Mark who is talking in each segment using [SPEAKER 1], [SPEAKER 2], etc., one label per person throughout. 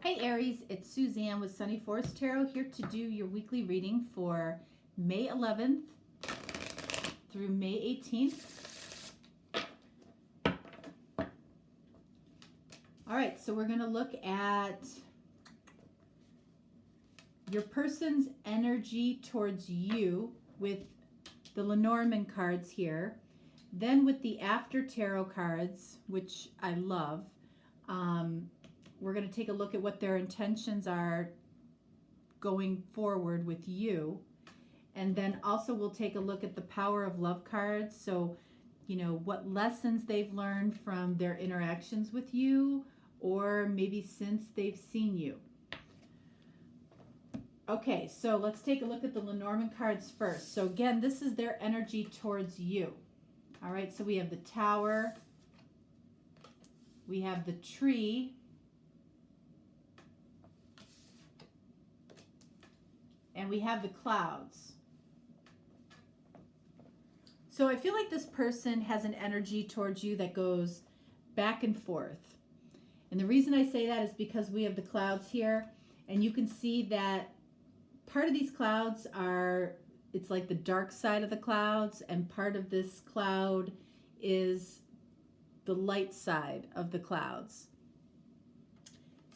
[SPEAKER 1] Hi Aries, it's Suzanne with Sunny Forest Tarot here to do your weekly reading for May 11th through May 18th. All right, so we're going to look at your person's energy towards you with the Lenormand cards here. Then with the After Tarot cards, which I love, we're going to take a look at what their intentions are going forward with you. And then also we'll take a look at the Power of Love cards. So, you know, what lessons they've learned from their interactions with you, or maybe since they've seen you. Okay, so let's take a look at the Lenormand cards first. So again, this is their energy towards you. All right, so we have the Tower, we have the Tree, and we have the Clouds. So I feel like this person has an energy towards you that goes back and forth. And the reason I say that is because we have the clouds here, and you can see that part of these clouds are, it's like the dark side of the clouds, and part of this cloud is the light side of the clouds.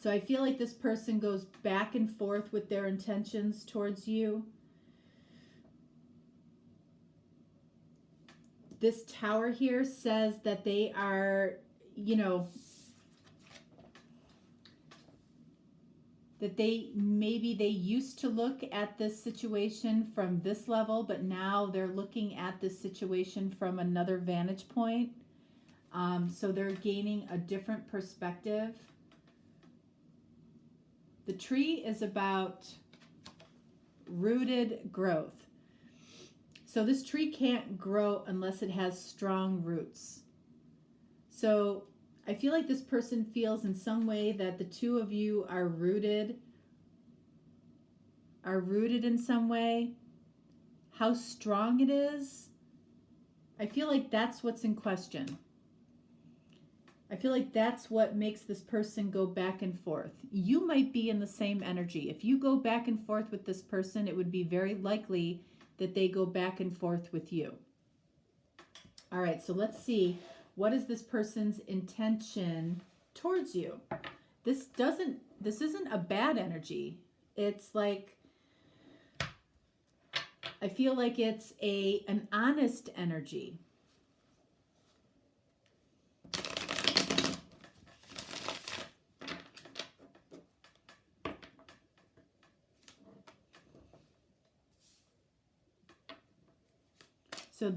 [SPEAKER 1] So I feel like this person goes back and forth with their intentions towards you. This Tower here says that they are, you know, that maybe they used to look at this situation from this level, but now they're looking at this situation from another vantage point. So they're gaining a different perspective. The Tree is about rooted growth. So this tree can't grow unless it has strong roots. So I feel like this person feels in some way that the two of you are rooted in some way. How strong it is, I feel like that's what's in question. I feel like that's what makes this person go back and forth. You might be in the same energy. If you go back and forth with this person, it would be very likely that they go back and forth with you. All right, so let's see. What is this person's intention towards you? This isn't a bad energy. It's like, I feel like it's an honest energy. So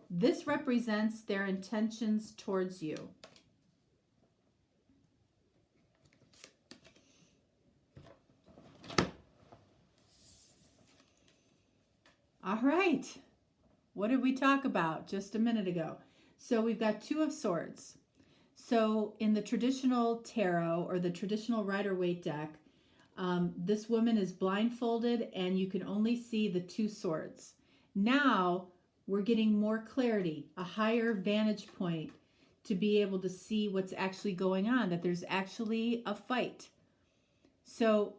[SPEAKER 1] this represents their intentions towards you. All right. What did we talk about just a minute ago? So we've got Two of Swords. So in the traditional tarot or the traditional Rider-Waite deck, this woman is blindfolded and you can only see the two swords. Now we're getting more clarity, a higher vantage point to be able to see what's actually going on, that there's actually a fight. So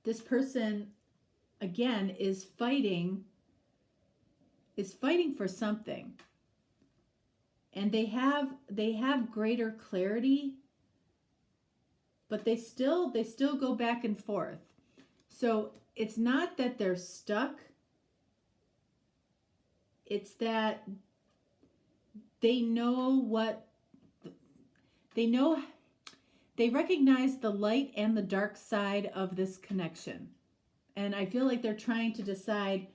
[SPEAKER 1] this person, again, is fighting for something. And they have greater clarity, but they still go back and forth. So it's not that they're stuck. It's that they recognize the light and the dark side of this connection. And I feel like they're trying to decide,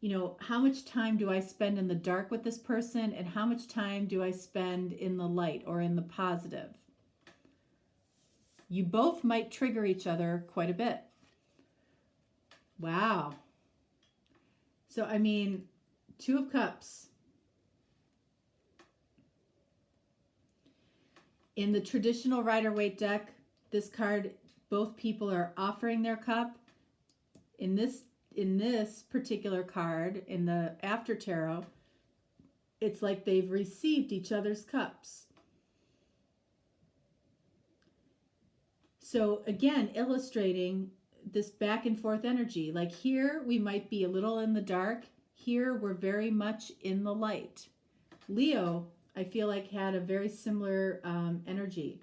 [SPEAKER 1] you know, how much time do I spend in the dark with this person and how much time do I spend in the light or in the positive? You both might trigger each other quite a bit. Wow. So, I mean, Two of Cups. In the traditional Rider-Waite deck, this card, both people are offering their cup. In this particular card, in the After Tarot, it's like they've received each other's cups. So again, illustrating this back and forth energy. Like here, we might be a little in the dark. Here, we're very much in the light. Leo, I feel like, had a very similar energy.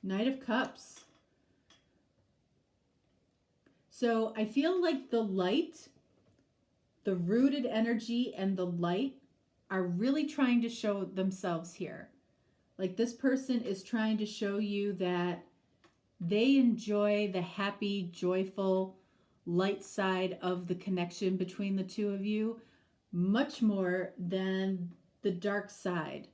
[SPEAKER 1] Knight of Cups. So I feel like the light, the rooted energy and the light are really trying to show themselves here. Like this person is trying to show you that they enjoy the happy, joyful, light side of the connection between the two of you much more than the dark side.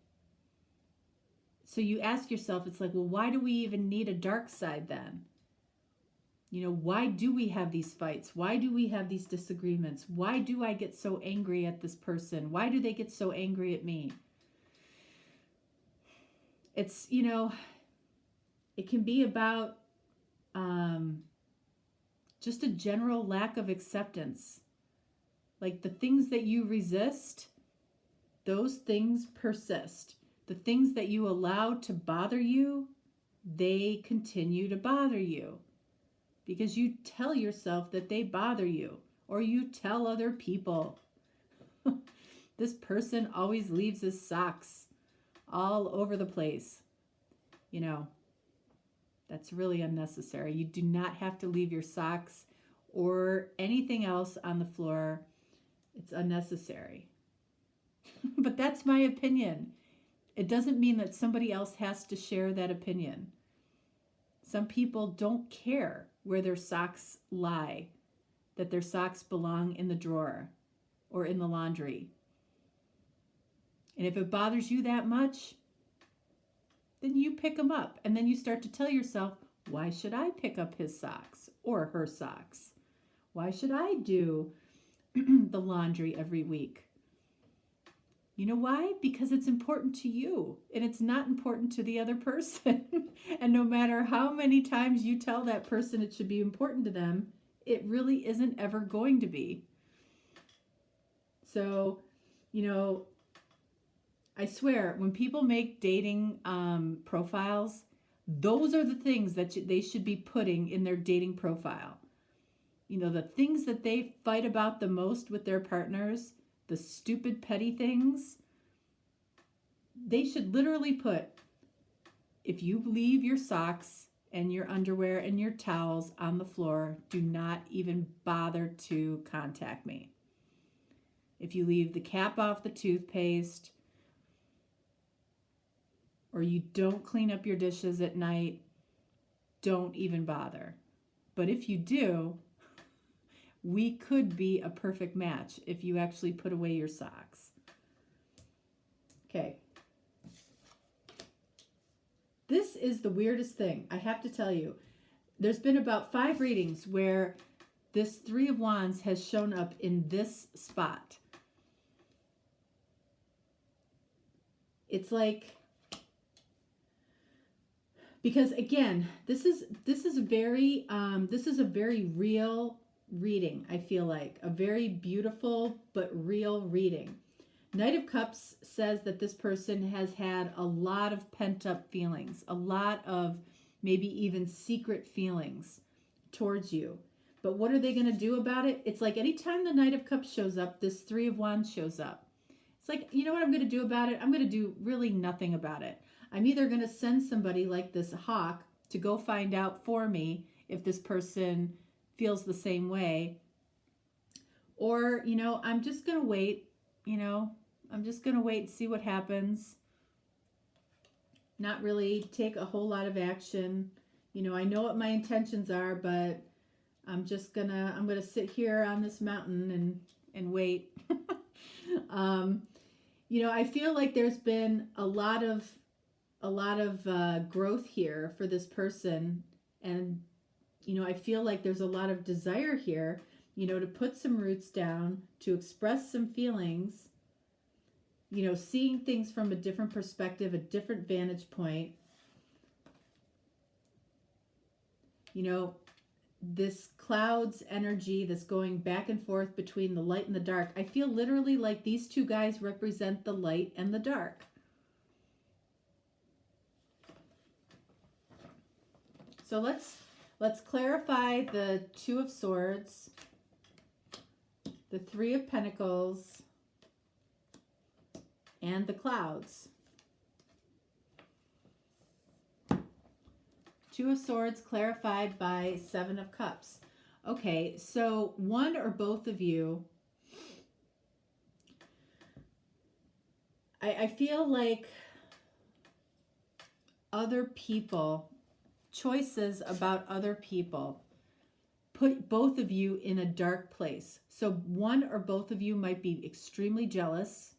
[SPEAKER 1] So you ask yourself, it's like, well, why do we even need a dark side then? You know, why do we have these fights? Why do we have these disagreements? Why do I get so angry at this person? Why do they get so angry at me? It's, you know, it can be about just a general lack of acceptance. Like the things that you resist, those things persist. The things that you allow to bother you, they continue to bother you because you tell yourself that they bother you, or you tell other people. This person always leaves his socks all over the place. You know, that's really unnecessary. You do not have to leave your socks or anything else on the floor. It's unnecessary. But that's my opinion. It doesn't mean that somebody else has to share that opinion. Some people don't care where their socks lie, that their socks belong in the drawer or in the laundry. And if it bothers you that much, then you pick them up. And then you start to tell yourself, why should I pick up his socks or her socks? Why should I do the laundry every week? You know why? Because it's important to you and it's not important to the other person. And no matter how many times you tell that person it should be important to them, it really isn't ever going to be. So, you know, I swear, when people make dating profiles, those are the things that they should be putting in their dating profile. You know, the things that they fight about the most with their partners, the stupid petty things, they should literally put, if you leave your socks and your underwear and your towels on the floor, do not even bother to contact me. If you leave the cap off the toothpaste, or you don't clean up your dishes at night, don't even bother. But if you do, we could be a perfect match if you actually put away your socks. Okay. This is the weirdest thing, I have to tell you. There's been about 5 readings where this 3 of Wands has shown up in this spot. It's like, because again, this is a very real reading. I feel like a very beautiful but real reading. Knight of Cups says that this person has had a lot of pent-up feelings, a lot of maybe even secret feelings towards you. But what are they going to do about it? It's like anytime the Knight of Cups shows up, this 3 of Wands shows up. It's like, you know what I'm going to do about it? I'm going to do really nothing about it. I'm either going to send somebody like this hawk to go find out for me if this person feels the same way, or, you know, I'm just going to wait. You know, I'm just going to wait and see what happens. Not really take a whole lot of action. You know, I know what my intentions are, but I'm going to sit here on this mountain and wait. You know, I feel like there's been a lot of growth here for this person. And, you know, I feel like there's a lot of desire here, you know, to put some roots down, to express some feelings, you know, seeing things from a different perspective, a different vantage point. You know, this clouds energy that's going back and forth between the light and the dark. I feel literally like these 2 guys represent the light and the dark. So let's clarify the Two of Swords, the Three of Pentacles, and the Clouds. Two of Swords clarified by Seven of Cups. Okay, so one or both of you, I feel like other people, choices about other people, put both of you in a dark place. So one or both of you might be extremely jealous.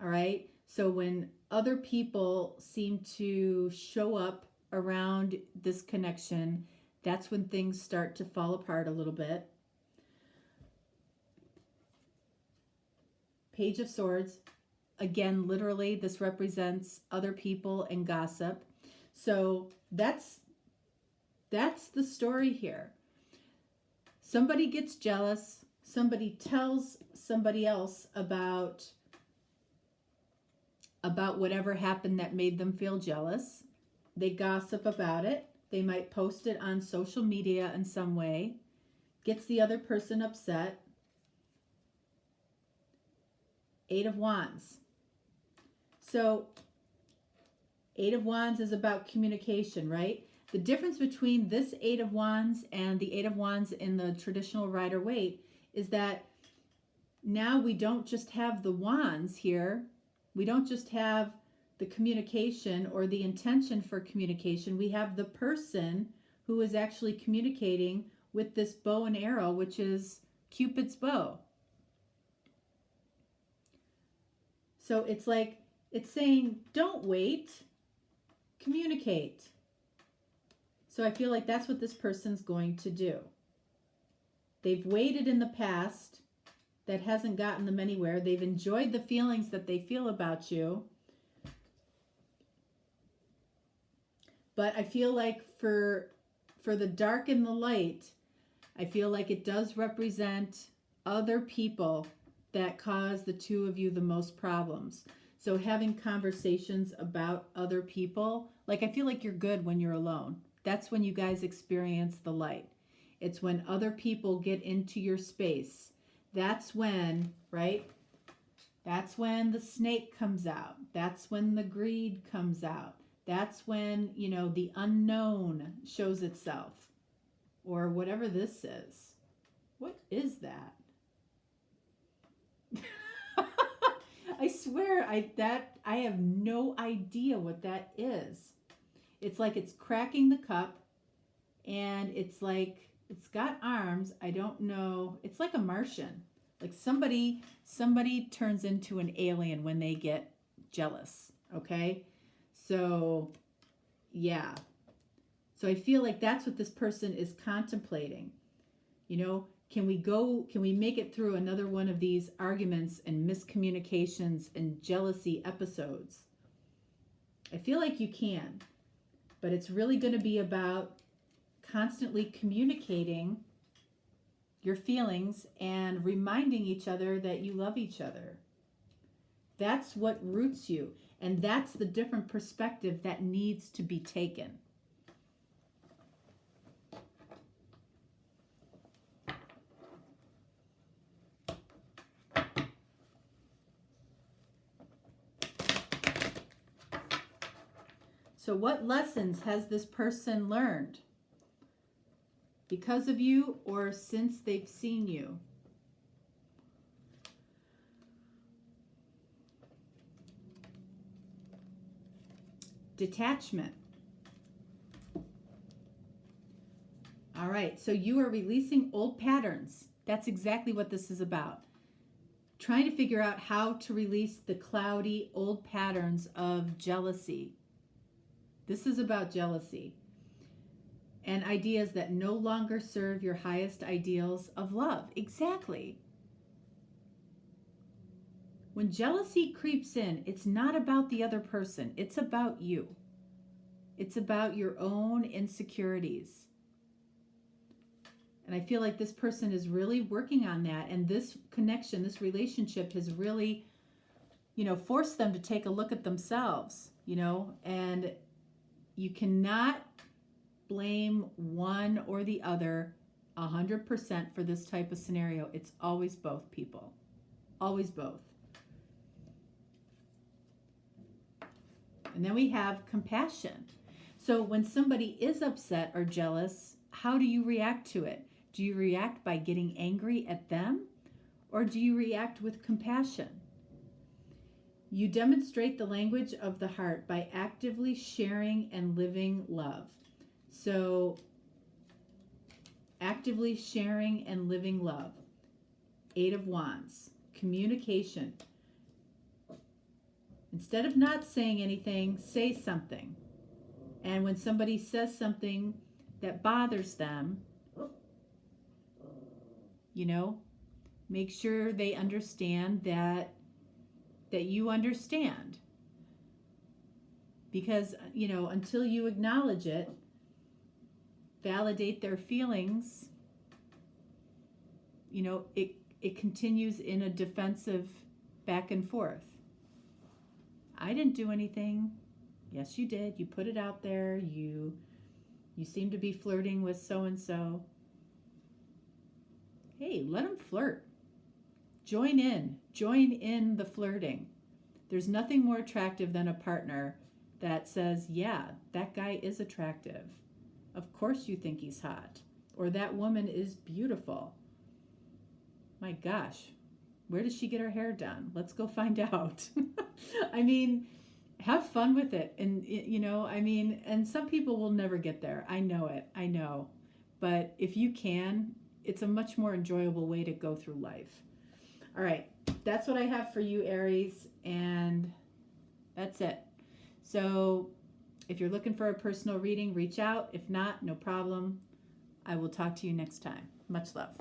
[SPEAKER 1] All right. So when other people seem to show up around this connection, that's when things start to fall apart a little bit. Page of Swords. Again, literally, this represents other people and gossip. So that's the story here. Somebody gets jealous. Somebody tells somebody else about whatever happened that made them feel jealous. They gossip about it. They might post it on social media in some way. Gets the other person upset. Eight of Wands. So, Eight of Wands is about communication, right? The difference between this Eight of Wands and the Eight of Wands in the traditional Rider-Waite is that now we don't just have the wands here. We don't just have the communication or the intention for communication. We have the person who is actually communicating with this bow and arrow, which is Cupid's bow. So it's like, it's saying, don't wait, communicate. So I feel like that's what this person's going to do. They've waited in the past. That hasn't gotten them anywhere. They've enjoyed the feelings that they feel about you. But I feel like for the dark and the light, I feel like it does represent other people that cause the two of you the most problems. So having conversations about other people, like I feel like you're good when you're alone. That's when you guys experience the light. It's when other people get into your space. That's when, right? That's when the snake comes out. That's when the greed comes out. That's when, you know, the unknown shows itself. Or whatever this is. What is that? I swear I have no idea what that is. It's like it's cracking the cup, and it's like it's got arms. I don't know. It's like a Martian. Like somebody turns into an alien when they get jealous, okay? So, yeah. So I feel like that's what this person is contemplating. You know, can we make it through another one of these arguments and miscommunications and jealousy episodes? I feel like you can, but it's really going to be about constantly communicating your feelings and reminding each other that you love each other. That's what roots you, and that's the different perspective that needs to be taken. So what lessons has this person learned? Because of you or since they've seen you? Detachment. All right, so you are releasing old patterns. That's exactly what this is about. Trying to figure out how to release the cloudy old patterns of jealousy. This is about jealousy. And ideas that no longer serve your highest ideals of love. Exactly. When jealousy creeps in, it's not about the other person. It's about you. It's about your own insecurities. And I feel like this person is really working on that. And this connection, this relationship has really, forced them to take a look at themselves, and you cannot blame one or the other 100% for this type of scenario. It's always both people. Always both. And then we have compassion. So when somebody is upset or jealous, how do you react to it? Do you react by getting angry at them, or do you react with compassion? You demonstrate the language of the heart by actively sharing and living love. So, actively sharing and living love. 8 of Wands. Communication. Instead of not saying anything, say something. And when somebody says something that bothers them, make sure they understand that you understand. Because, until you acknowledge it, validate their feelings, it continues in a defensive back and forth. I didn't do anything. Yes, you did. You put it out there. You seem to be flirting with so-and-so. Hey, let them flirt. Join in the flirting. There's nothing more attractive than a partner that says, yeah, that guy is attractive. Of course you think he's hot. Or that woman is beautiful. My gosh, where does she get her hair done? Let's go find out. I mean, have fun with it. And, and some people will never get there. I know it. I know. But if you can, it's a much more enjoyable way to go through life. All right. That's what I have for you, Aries. And that's it. So if you're looking for a personal reading, reach out. If not, no problem. I will talk to you next time. Much love.